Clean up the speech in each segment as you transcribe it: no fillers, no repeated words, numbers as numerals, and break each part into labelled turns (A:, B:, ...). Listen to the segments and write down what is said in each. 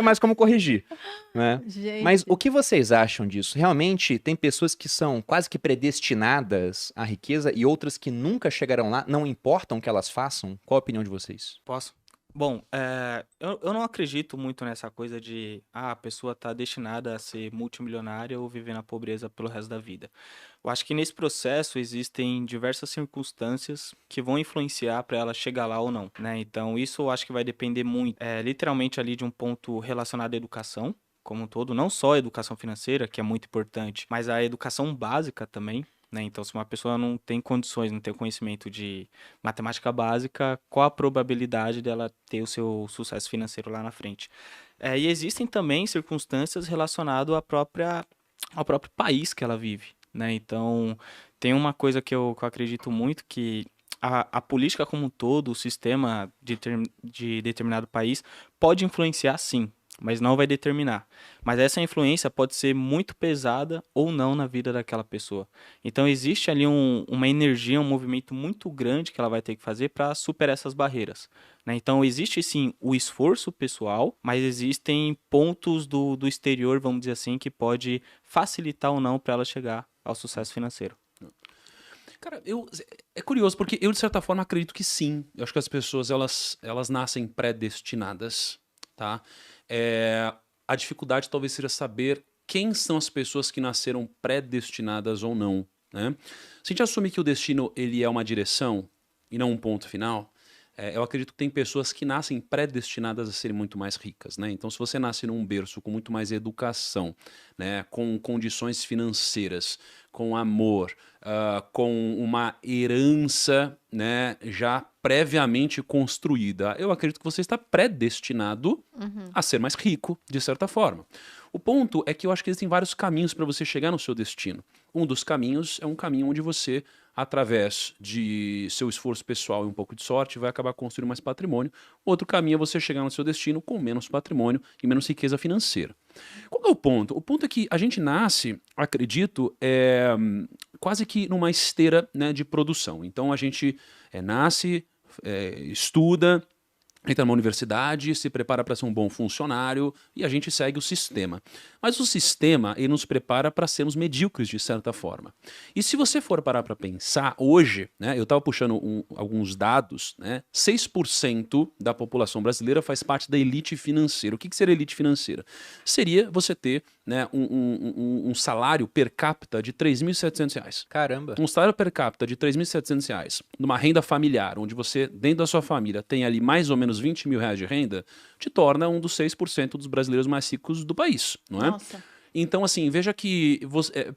A: mais como corrigir, né? Mas
B: Gente,
A: o que vocês acham disso? Realmente tem pessoas que são quase que predestinadas à riqueza e outras que nunca chegarão lá, não importam o que elas façam? Qual a opinião de vocês?
C: Posso? Bom, eu não acredito muito nessa coisa de a pessoa tá destinada a ser multimilionária ou viver na pobreza pelo resto da vida. Eu acho que nesse processo existem diversas circunstâncias que vão influenciar para ela chegar lá ou não, né? Então isso eu acho que vai depender muito, literalmente ali de um ponto relacionado à educação, como um todo, não só a educação financeira, que é muito importante, mas a educação básica também, né? Então, se uma pessoa não tem condições, não tem conhecimento de matemática básica, qual a probabilidade dela ter o seu sucesso financeiro lá na frente? E existem também circunstâncias relacionadas ao próprio país que ela vive, né? Então, tem uma coisa que eu acredito muito que a política como um todo, o sistema de determinado país pode influenciar sim, mas não vai determinar. Mas essa influência pode ser muito pesada ou não na vida daquela pessoa. Então existe ali uma energia, um movimento muito grande que ela vai ter que fazer para superar essas barreiras, né? Então existe sim o esforço pessoal, mas existem pontos do exterior, vamos dizer assim, que pode facilitar ou não para ela chegar ao sucesso financeiro.
D: Cara, é curioso, porque eu, de certa forma, acredito que sim. Eu acho que as pessoas, elas nascem predestinadas, tá? É, a dificuldade talvez seja saber quem são as pessoas que nasceram predestinadas ou não, né? Se a gente assumir que o destino, ele é uma direção e não um ponto final, eu acredito que tem pessoas que nascem predestinadas a serem muito mais ricas, né? Então, se você nasce num berço com muito mais educação, né, com condições financeiras, com amor, com uma herança, né, já previamente construída, eu acredito que você está predestinado
B: uhum.
D: a ser mais rico, de certa forma. O ponto é que eu acho que existem vários caminhos para você chegar no seu destino. Um dos caminhos é um caminho onde você, através de seu esforço pessoal e um pouco de sorte, vai acabar construindo mais patrimônio. Outro caminho é você chegar no seu destino com menos patrimônio e menos riqueza financeira. Qual é o ponto? O ponto é que a gente nasce, acredito, quase que numa esteira, né, de produção. Então a gente nasce, estuda, entra numa universidade, se prepara para ser um bom funcionário e a gente segue o sistema. Mas o sistema, ele nos prepara para sermos medíocres de certa forma. E se você for parar para pensar, hoje, né, eu estava puxando alguns dados, né, 6% da população brasileira faz parte da elite financeira. O que seria elite financeira? Seria você ter, né, um salário per capita de R$ 3.700.
A: Caramba.
D: Um salário per capita de R$ 3.700, numa renda familiar, onde você, dentro da sua família, tem ali mais ou menos R$ 20.000 de renda, te torna um dos 6% dos brasileiros mais ricos do país, não é?
B: Nossa.
D: Então, assim, veja que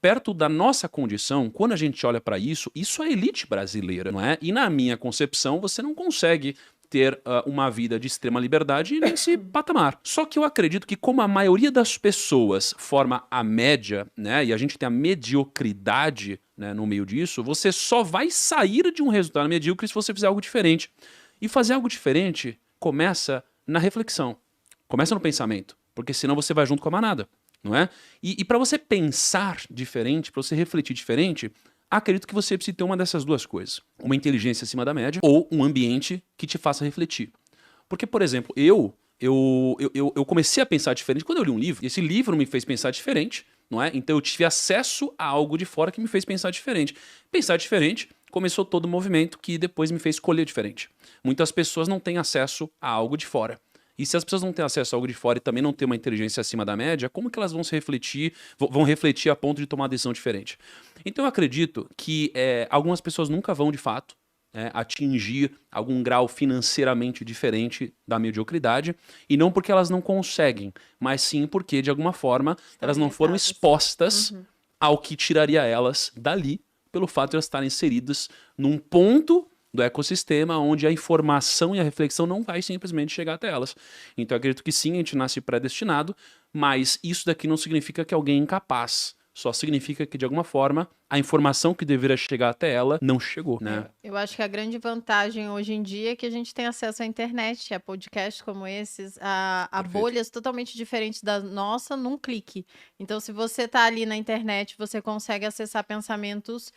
D: perto da nossa condição, quando a gente olha para isso, isso é elite brasileira, não é? E na minha concepção, você não consegue ter uma vida de extrema liberdade nesse patamar. Só que eu acredito que como a maioria das pessoas forma a média, né, e a gente tem a mediocridade, né, no meio disso, você só vai sair de um resultado medíocre se você fizer algo diferente. E fazer algo diferente começa na reflexão, começa no pensamento, porque senão você vai junto com a manada, não é? E para você pensar diferente, para você refletir diferente, acredito que você precisa ter uma dessas duas coisas. Uma inteligência acima da média ou um ambiente que te faça refletir. Porque, por exemplo, eu comecei a pensar diferente quando eu li um livro, e esse livro me fez pensar diferente, não é? Então eu tive acesso a algo de fora que me fez pensar diferente. Pensar diferente começou todo o movimento que depois me fez escolher diferente. Muitas pessoas não têm acesso a algo de fora. E se as pessoas não têm acesso a algo de fora e também não têm uma inteligência acima da média, como que elas vão se refletir, vão refletir a ponto de tomar uma decisão diferente? Então eu acredito que algumas pessoas nunca vão, de fato, atingir algum grau financeiramente diferente da mediocridade, e não porque elas não conseguem, mas sim porque, de alguma forma, elas não foram
B: Limitadas.
D: expostas
B: Uhum.
D: ao que tiraria elas dali, pelo fato de elas estarem inseridas num ponto do ecossistema onde a informação e a reflexão não vai simplesmente chegar até elas. Então eu acredito que sim, a gente nasce predestinado, mas isso daqui não significa que alguém é incapaz. Só significa que, de alguma forma, a informação que deveria chegar até ela não chegou, né?
B: Eu acho que a grande vantagem hoje em dia é que a gente tem acesso à internet, a podcasts como esses, a
D: Perfeito.
B: bolhas totalmente diferentes da nossa num clique. Então, se você tá ali na internet, você consegue acessar pensamentos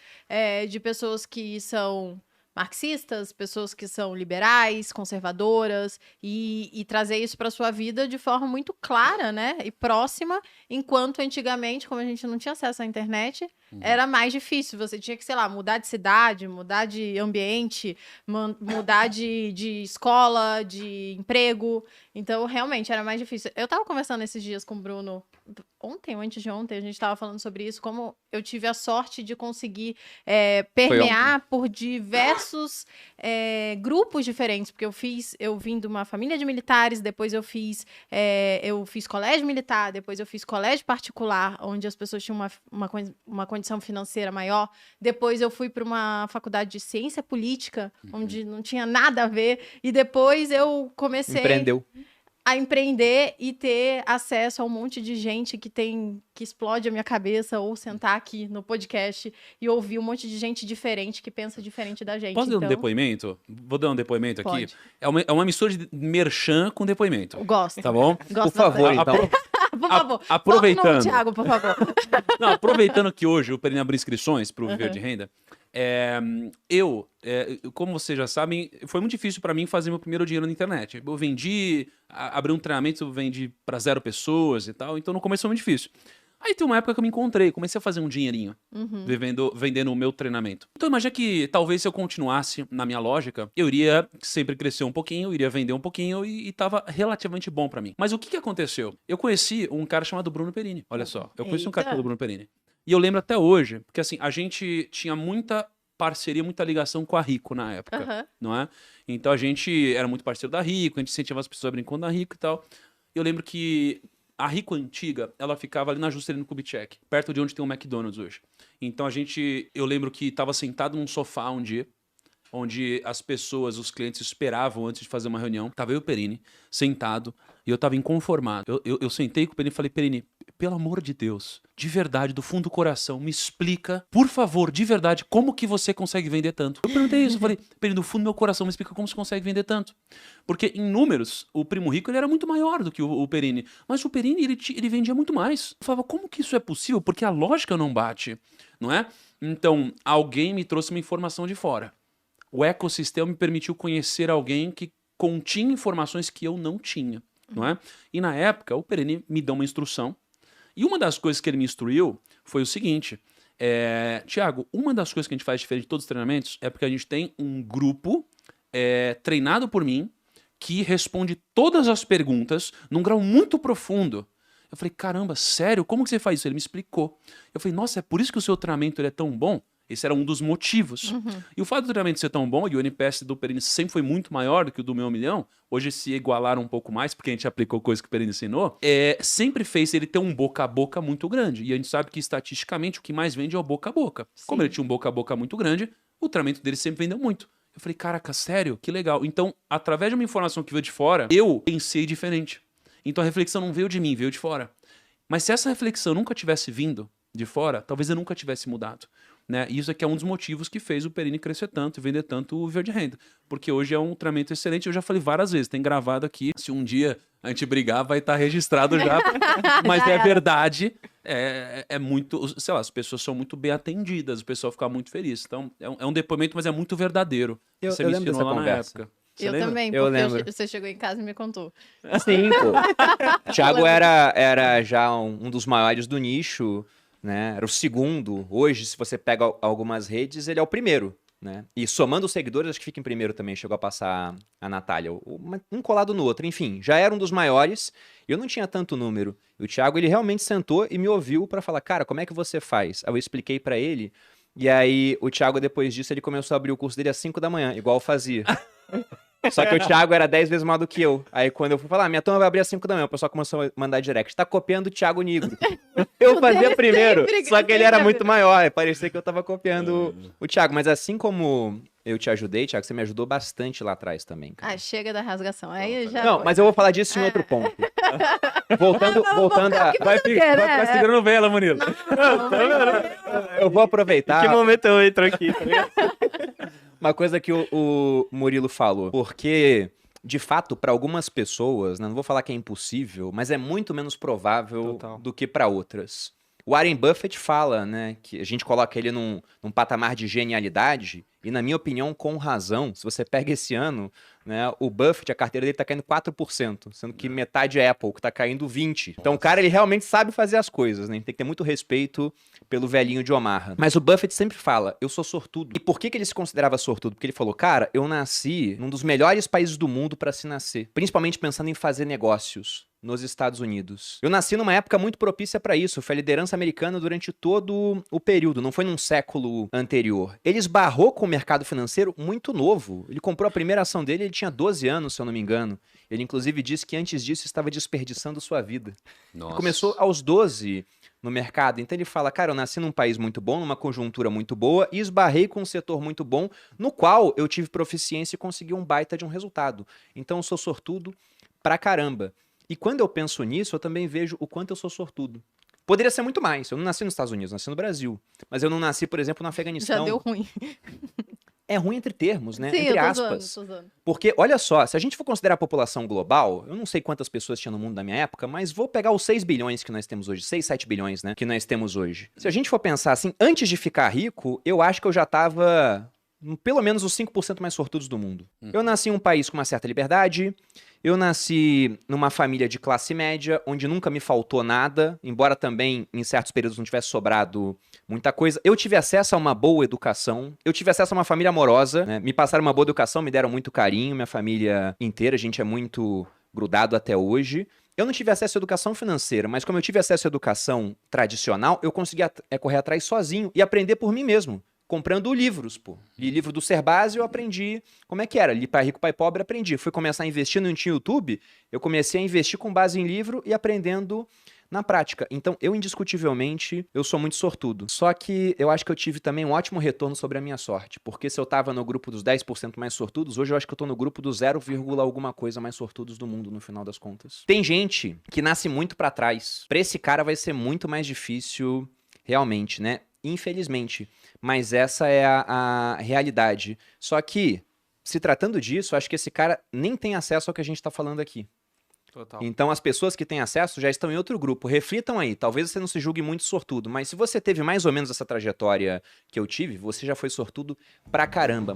B: de pessoas que são marxistas, pessoas que são liberais, conservadoras, e trazer isso para sua vida de forma muito clara, né? E próxima, enquanto antigamente, como a gente não tinha acesso à internet, era mais difícil. Você tinha que, sei lá, mudar de cidade, mudar de ambiente, mudar de escola, de emprego. Então, realmente, era mais difícil. Eu tava conversando esses dias com o Bruno, ontem ou antes de ontem, a gente estava falando sobre isso, como eu tive a sorte de conseguir permear por diversos grupos diferentes, porque eu vim de uma família de militares, depois eu fiz colégio militar, depois eu fiz colégio particular, onde as pessoas tinham uma condição financeira maior, depois eu fui para uma faculdade de ciência política, onde não tinha nada a ver, e depois eu comecei...
A: Empreendeu.
B: A empreender e ter acesso a um monte de gente que explode a minha cabeça, ou sentar aqui no podcast e ouvir um monte de gente diferente que pensa diferente da gente.
D: Posso dar um depoimento? Vou dar um depoimento aqui.
B: Pode.
D: É uma mistura de merchan com depoimento.
B: Gosto.
D: Tá bom?
B: Gosto
A: Por favor,
B: bastante.
A: então.
B: Por favor.
D: Aproveitando.
B: Toca o nome, Thiago, por favor.
D: Não, aproveitando que hoje o Perini abriu inscrições para o Viver de Renda, como vocês já sabem, foi muito difícil para mim fazer meu primeiro dinheiro na internet. Eu abri um treinamento, vendi para 0 pessoas e tal, então no começo foi muito difícil. Aí tem uma época que eu me encontrei, comecei a fazer um dinheirinho, vendendo o meu treinamento. Então imagina que talvez se eu continuasse na minha lógica, eu iria sempre crescer um pouquinho, iria vender um pouquinho e tava relativamente bom para mim. Mas o que aconteceu? Eu conheci um cara chamado Bruno Perini, olha só. Eu conheci um cara chamado Bruno Perini. E eu lembro até hoje, porque assim, a gente tinha muita parceria, muita ligação com a Rico na época, não é? Então a gente era muito parceiro da Rico, a gente incentivava as pessoas brincando da Rico e tal. Eu lembro que a Rico antiga, ela ficava ali na Juscelino Kubitschek, perto de onde tem o McDonald's hoje. Então eu lembro que estava sentado num sofá um dia, onde as pessoas, os clientes esperavam antes de fazer uma reunião. Tava eu e o Perini sentado e eu tava inconformado. Eu sentei com o Perini e falei, Perini, pelo amor de Deus, de verdade, do fundo do coração, me explica, por favor, de verdade, como que você consegue vender tanto? Eu perguntei isso, eu falei, Perini, do fundo do meu coração, me explica como você consegue vender tanto. Porque em números, o Primo Rico ele era muito maior do que o Perini, mas o Perini ele vendia muito mais. Eu falava, como que isso é possível? Porque a lógica não bate, não é? Então, alguém me trouxe uma informação de fora. O ecossistema me permitiu conhecer alguém que continha informações que eu não tinha, não é? E na época, o Perini me deu uma instrução. E uma das coisas que ele me instruiu foi o seguinte, Thiago, uma das coisas que a gente faz diferente de todos os treinamentos é porque a gente tem um grupo treinado por mim que responde todas as perguntas num grau muito profundo. Eu falei, caramba, sério? Como que você faz isso? Ele me explicou. Eu falei, nossa, é por isso que o seu treinamento ele é tão bom? Esse era um dos motivos. E o fato do treinamento ser tão bom, e o NPS do Perini sempre foi muito maior do que o do meu 1 milhão, hoje se igualaram um pouco mais, porque a gente aplicou coisa que o Perini ensinou, sempre fez ele ter um boca a boca muito grande. E a gente sabe que, estatisticamente, o que mais vende é o boca a boca. Sim. Como ele tinha um boca a boca muito grande, o treinamento dele sempre vendeu muito. Eu falei, caraca, sério? Que legal. Então, através de uma informação que veio de fora, eu pensei diferente. Então a reflexão não veio de mim, veio de fora. Mas se essa reflexão nunca tivesse vindo de fora, talvez eu nunca tivesse mudado. Né? E isso aqui é um dos motivos que fez o Perini crescer tanto e vender tanto o Viver de Renda. Porque hoje é um treinamento excelente, eu já falei várias vezes, tem gravado aqui. Se um dia a gente brigar, vai estar registrado já. Mas é verdade, é muito... Sei lá, as pessoas são muito bem atendidas, o pessoal fica muito feliz. Então, é um depoimento, mas é muito verdadeiro.
A: Você me ensinou lá na época.
B: Eu também, porque você chegou em casa e me contou.
A: Sim, pô. O Thiago era já um dos maiores do nicho, né? Era o segundo. Hoje, se você pega algumas redes, ele é o primeiro, né? E somando os seguidores, acho que fica em primeiro também. Chegou a passar a Natália. Um colado no outro. Enfim, já era um dos maiores. Eu não tinha tanto número. E o Thiago, ele realmente sentou e me ouviu pra falar, cara, como é que você faz? Aí eu expliquei pra ele. E aí, o Thiago, depois disso, ele começou a abrir o curso dele às 5 da manhã, igual eu fazia. Só que o Thiago era 10 vezes maior do que eu. Aí quando eu fui falar, minha turma vai abrir às 5 da manhã, o pessoal começou a mandar direct. Tá copiando o Thiago Nigro. Eu fazia primeiro, só que ele era muito maior. E parecia que eu tava copiando o Thiago. Mas assim como eu te ajudei, Thiago, você me ajudou bastante lá atrás também, cara.
B: Ah, chega da rasgação. Aí já
A: não,
B: foi.
A: mas eu vou falar disso em outro ponto. Voltando a...
D: Vai ficar segurando vela, Murilo.
A: Eu vou aproveitar...
C: Em que momento eu entro aqui, tá ligado?
A: Uma coisa que o Murilo falou, porque, de fato, para algumas pessoas, né, não vou falar que é impossível, mas é muito menos provável do que para outras. O Warren Buffett fala, né, que a gente coloca ele num patamar de genialidade, e na minha opinião, com razão. Se você pega esse ano, né, o Buffett, a carteira dele tá caindo 4%, sendo que metade é Apple, que tá caindo 20%. Então o cara, ele realmente sabe fazer as coisas, né? Tem que ter muito respeito pelo velhinho de Omaha. Mas o Buffett sempre fala, eu sou sortudo. E por que ele se considerava sortudo? Porque ele falou, cara, eu nasci num dos melhores países do mundo para se nascer. Principalmente pensando em fazer negócios nos Estados Unidos. Eu nasci numa época muito propícia para isso. Foi a liderança americana durante todo o período, não foi num século anterior. Ele esbarrou com o mercado financeiro muito novo. Ele comprou a primeira ação dele, ele tinha 12 anos, se eu não me engano. Ele inclusive disse que antes disso estava desperdiçando sua vida.
D: Nossa.
A: Ele começou aos 12 no mercado. Então ele fala, cara, eu nasci num país muito bom, numa conjuntura muito boa e esbarrei com um setor muito bom, no qual eu tive proficiência e consegui um baita de um resultado. Então eu sou sortudo pra caramba. E quando eu penso nisso, eu também vejo o quanto eu sou sortudo. Poderia ser muito mais. Eu não nasci nos Estados Unidos, eu nasci no Brasil. Mas eu não nasci, por exemplo, no Afeganistão.
B: Já deu ruim.
A: É ruim entre termos, né?
B: Sim,
A: entre
B: eu tô
A: aspas.
B: zoando.
A: Porque, olha só, se a gente for considerar a população global, eu não sei quantas pessoas tinha no mundo na minha época, mas vou pegar os 6 bilhões que nós temos hoje, 6, 7 bilhões, né, que nós temos hoje. Se a gente for pensar assim, antes de ficar rico, eu acho que eu já tava pelo menos os 5% mais sortudos do mundo. Eu nasci em um país com uma certa liberdade, eu nasci numa família de classe média, onde nunca me faltou nada, embora também em certos períodos não tivesse sobrado muita coisa. Eu tive acesso a uma boa educação, eu tive acesso a uma família amorosa, né? Me passaram uma boa educação, me deram muito carinho, minha família inteira, a gente é muito grudado até hoje. Eu não tive acesso à educação financeira, mas como eu tive acesso à educação tradicional, eu consegui correr atrás sozinho e aprender por mim mesmo. Comprando livros, pô. Li livro do Cerbasi, eu aprendi como é que era. Li Pai Rico, Pai Pobre, aprendi. Fui começar a investir, não tinha YouTube, eu comecei a investir com base em livro e aprendendo na prática. Então, eu indiscutivelmente, eu sou muito sortudo. Só que eu acho que eu tive também um ótimo retorno sobre a minha sorte. Porque se eu tava no grupo dos 10% mais sortudos, hoje eu acho que eu tô no grupo dos 0, alguma coisa mais sortudos do mundo, no final das contas. Tem gente que nasce muito pra trás. Pra esse cara vai ser muito mais difícil, realmente, né? Infelizmente. Mas essa é a realidade. Só que, se tratando disso, acho que esse cara nem tem acesso ao que a gente tá falando aqui.
C: Total.
A: Então, as pessoas que têm acesso já estão em outro grupo. Reflitam aí. Talvez você não se julgue muito sortudo, mas se você teve mais ou menos essa trajetória que eu tive, você já foi sortudo pra caramba.